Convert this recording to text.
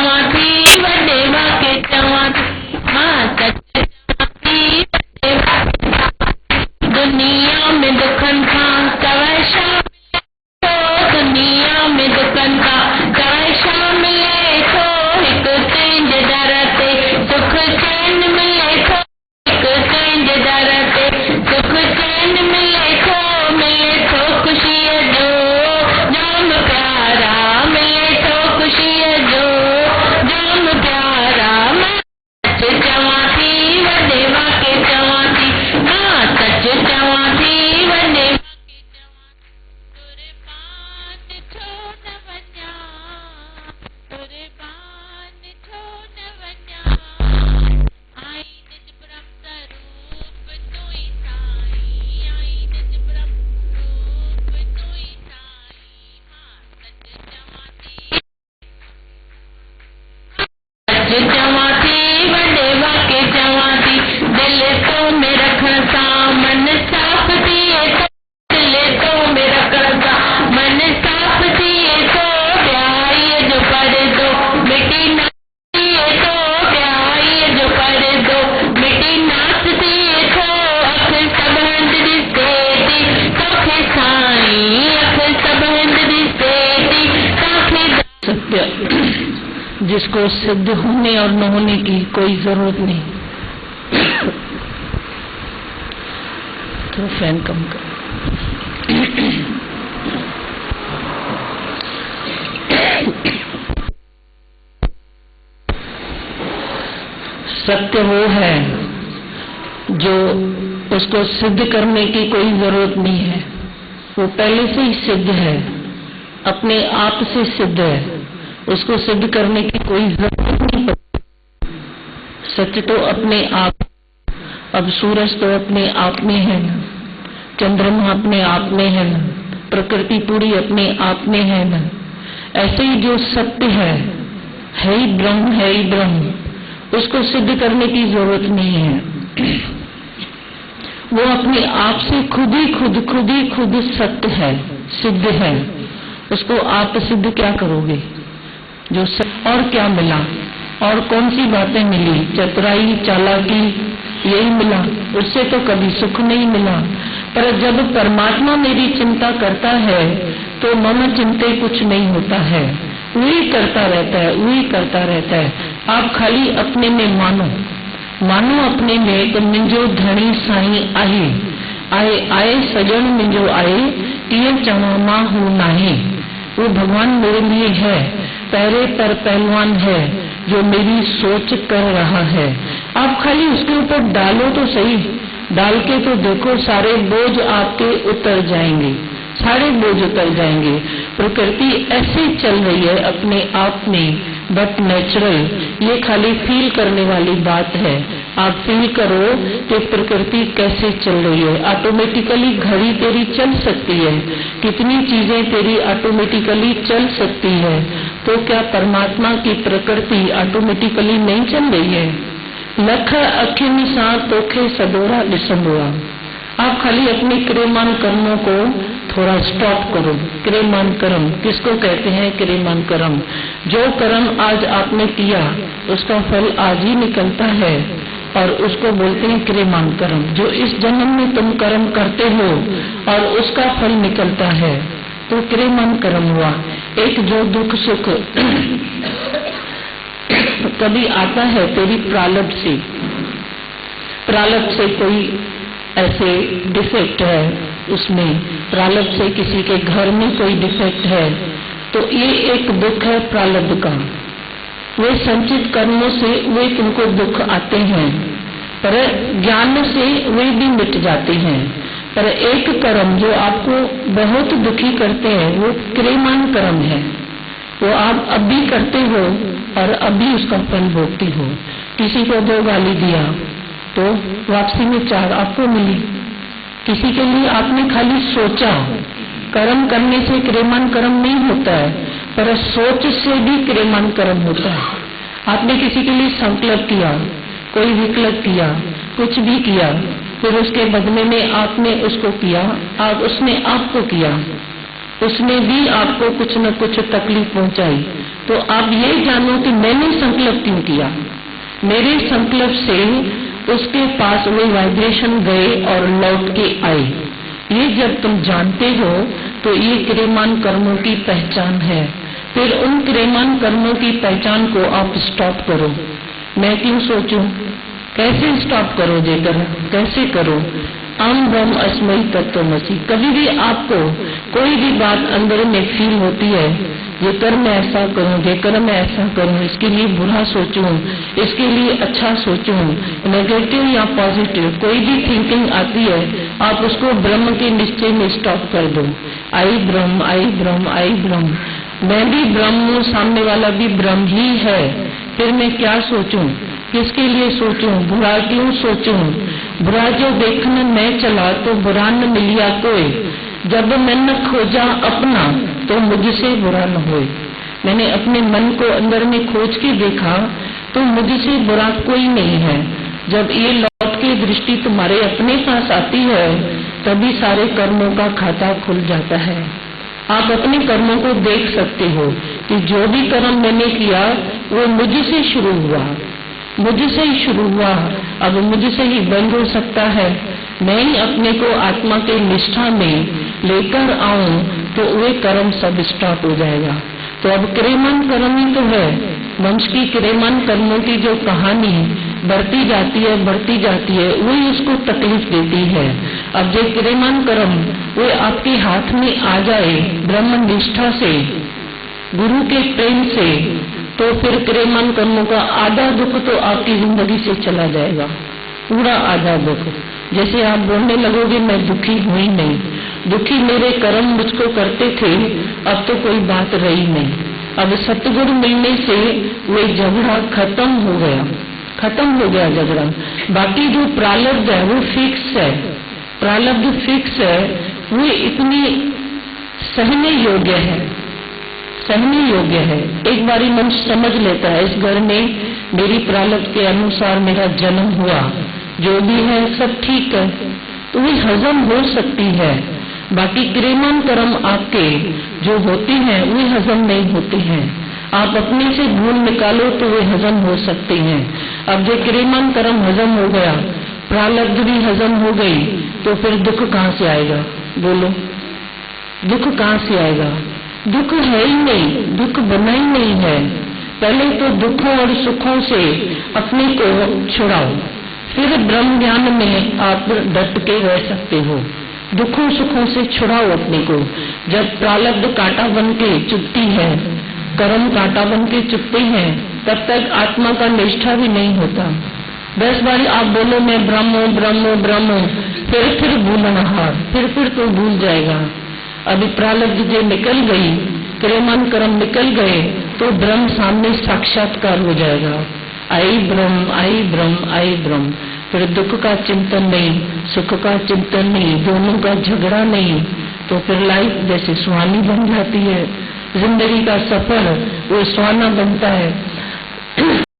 चवां थी वॾे वाके चवां थी, मां सच चवां थी वॾे वाके चवां थी। दुनिया में दुखन खां सवाइ छा मिले थो, दुनिया में दुखन खां सवाइ छा मिले थो। हिकु कंहिंजे दर ते सुख चैन मिले थो, हिकु कंहिंजे दर ते सुख चैन मिले थो ख़ुशीअ जो जाम प्यारा, मिले थो ख़ुशीअ जो जाम प्यारा। मां सच चवां थी वॾे वाके चवां थी, मां सच चवां थी वॾे वाके चवां थी। कुर्बान छो न वञा, कुर्बान छो न वञा, आई निज ब्रह्म स्वरूप तूं ई साईं, आई निज ब्रह्म स्वरूप तूं ई साईं। मां सच चवां थी, सच चवां थी वॾे वाके चवां थी। दिल तो में रखण सां मन साफ़ थिए थो, दिल तो में रखण सां मन साफ़ थिए थो। ॿियाईअ जो पर्दो मिटी नास थिए थो, ॿियाईअ जो पर्दो मिटी नास थिए थो। अख सभु हंधि ॾिसे थी तोखे साईं, अख सभु हंधि ॾिसे थी तोखे। सत्य जिसको सिद्ध होने और न होने की कोई जरूरत नहीं। तो फैन कम करो। सत्य वो है जो उसको सिद्ध करने की कोई जरूरत नहीं है, वो पहले से ही सिद्ध है, अपने आप से सिद्ध है, उसको सिद्ध करने की कोई जरूरत नहीं पड़ती। सत्य तो अपने आप, अब सूरज तो अपने आप में है न, चंद्रमा अपने आप में है न, प्रकृति पूरी अपने आप में है न। ऐसे ही जो सत्य है ही ब्रह्म, है ही ब्रह्म, उसको सिद्ध करने की जरूरत नहीं है। वो अपने आप से खुद ही खुद सत्य है, सिद्ध है। उसको आप सिद्ध क्या करोगे? जो और क्या मिला, और कौन सी बातें मिली? चतुराई, चालाकी, यही मिला, उससे तो कभी सुख नहीं मिला। पर जब परमात्मा मेरी चिंता करता है तो मम चिंते कुछ नहीं होता है, वही करता रहता है, वही करता रहता है। आप खाली अपने में मानो, मानो अपने में तो मुंहिंजो धणी साईं आहे, आए आए सजण मुंहिंजो आहे, कीअं चवां मां हू नाहे। वो भगवान मेरे लिए है, पैरे पर पहलवान है, जो मेरी सोच कर रहा है। आप खाली उसके ऊपर डालो तो सही, डाल के तो देखो, सारे बोझ आपके उतर जाएंगे, सारे बोझ उतर जाएंगे। प्रकृति ऐसे चल रही है अपने आप में, बट नेचुरल। ये खाली फील करने वाली बात है। आप फील करो कि प्रकृति कैसे चल रही है। ऑटोमेटिकली घड़ी तेरी चल सकती है, कितनी चीजें तेरी ऑटोमेटिकली चल सकती है, तो क्या परमात्मा की प्रकृति ऑटोमेटिकली नहीं चल रही है? लख अखियुनि सां तोखे सदोरा ॾिसंदो आहे। आप खाली अपने क्रियमान कर्मों को थोड़ा स्टॉप करो। क्रियमान कर्म किसको कहते हैं? क्रियमान कर्म, जो कर्म आज आपने किया उसका फल आज ही निकलता है, और उसको बोलते हैं क्रियमान कर्म। जो इस जन्म में तुम कर्म करते हो और उसका फल निकलता है, तो क्रियमान कर्म हुआ। एक जो दुख सुख कभी आता है तेरी प्रारब्ध से कोई ऐसे डिफेक्ट है, उसमें प्रारब्ध से किसी के घर में कोई डिफेक्ट है, तो ये एक दुख है प्रारब्ध का। वे संचित कर्मों से वे तुमको दुख आते हैं, पर ज्ञान से वे भी मिट जाते हैं। पर एक कर्म जो आपको बहुत दुखी करते हैं वो क्रियमान कर्म है। वो आप अभी करते हो और अभी उसका फल भोगती हो। किसी को 2 गाली दिया तो वापसी में 4 आपको मिली। किसी के लिए आपने खाली सोचा, कर्म करने से क्रियमान कर्म नहीं होता है, पर सोच से भी क्रियमान कर्म होता है। आपने किसी के लिए संकल्प किया, कोई विकल्प किया, कुछ भी किया, फिर उसके बदले में आपने उसको किया, उसने आपको किया, उसने भी आपको कुछ न कुछ तकलीफ पहुंचाई, तो आप ये जानो कि मैंने संकल्प क्यों किया, मेरे संकल्प से उसके पास वो वाइब्रेशन गए और लौट के आए। ये जब तुम जानते हो तो ये क्रियमान कर्मों की पहचान है। फिर उन क्रियमान कर्मों की पहचान को आप स्टॉप करो। मैं क्यों सोचूं, कैसे स्टॉप करो, जेकर कैसे करो। अहम ब्रह्म अस्मै तत्त्वमसि। कभी भी आपको कोई भी बात अंदर में फील होती है, जेकर मैं ऐसा करूं, जेकर मैं ऐसा करूं, इसके लिए बुरा सोचूं, इसके लिए अच्छा सोचूं, नेगेटिव या पॉजिटिव कोई भी थिंकिंग आती है, आप उसको ब्रह्म के निश्चय में स्टॉप कर दो। आई ब्रह्म, आई ब्रह्म, आई ब्रह्म। मैं भी ब्रह्म हूँ, सामने वाला भी ब्रह्म ही है। फिर मैं क्या सोचूं, किसके लिए सोचूं, बुरा क्यों सोचूं। बुरा जो देखने मैं चला तो बुरा न मिलिया कोई, जब मैंने खोजा अपना तो मुझसे बुरा न होए। मैंने अपने मन को अंदर में खोज के देखा तो मुझसे बुरा कोई नहीं है। जब ये लौट के दृष्टि तुम्हारे अपने पास आती है तभी सारे कर्मों का खाता खुल जाता है। आप अपने कर्मों को देख सकते हो कि जो भी कर्म मैंने किया वो मुझसे शुरू हुआ, मुझसे ही शुरू हुआ, अब मुझसे ही बंद हो सकता है। मैं ही अपने को आत्मा के निष्ठा में लेकर आऊं तो वे कर्म सब स्टॉप हो जाएगा। तो अब क्रियमान कर्म ही तो है। मनुष्य की क्रियमान कर्मों की जो कहानी बढ़ती जाती है वही उसको तकलीफ देती है। अब जो क्रियमान कर्म वो आपके हाथ में आ जाए ब्रह्म निष्ठा से, गुरु के प्रेम से, तो फिर क्रियमान कर्मों का आधा दुख तो आपकी जिंदगी से चला जाएगा, पूरा आधा दुख। जैसे आप बोलने लगोगे मैं दुखी हुई नहीं, दुखी मेरे कर्म मुझको करते थे, अब तो कोई बात रही नहीं। अब सतगुरु मिलने से वो झगड़ा खत्म हो गया, खत्म हो गया झगड़ा। बाकी जो प्रारब्ध है वो फिक्स है, प्रारब्ध फिक्स है, वो इतनी सहने योग्य है, सहने योग्य है। एक बारी मनुष्य समझ लेता है इस घर में मेरी प्रारब्ध के अनुसार मेरा जन्म हुआ, जो भी है सब ठीक है, तो वो हजम हो सकती है। बाकी क्रियमान कर्म आपके जो होते हैं वे हजम नहीं होते हैं। आप अपने से भूल निकालो तो वे हजम हो सकते हैं। अब जो क्रियमान कर्म हजम हो गया, प्रारब्ध भी हजम हो गई, तो फिर दुख कहाँ से आएगा, बोलो, दुख कहाँ से आएगा। दुख है ही नहीं, दुख बना ही नहीं है। पहले तो दुखों और सुखों से अपने को छुड़ाओ, फिर ब्रह्म ज्ञान में आप डट के रह सकते हो। दुखों सुखों से छुड़ाओ अपने को। जब प्रारब्ध कांटा बन के चुभती है, कर्म कांटा बन के चुभते हैं, तब तक आत्मा का निष्ठा भी नहीं होता। 10 बार आप बोलो मैं ब्रह्म हूँ, ब्रह्म हूँ, ब्रह्म हूँ, फिर भूलना हार, फिर तो भूल जाएगा। अभी प्रारब्ध जो निकल गई, क्रियमान कर्म निकल गए, तो ब्रह्म सामने साक्षात्कार हो जाएगा। आई ब्रह्म, आई ब्रह्म, आई ब्रह्म। फिर दुख का चिंतन नहीं, सुख का चिंतन नहीं, दोनों का झगड़ा नहीं, तो फिर लाइफ जैसे सुहानी बन जाती है। जिंदगी का सफर वो सुहाना बनता है।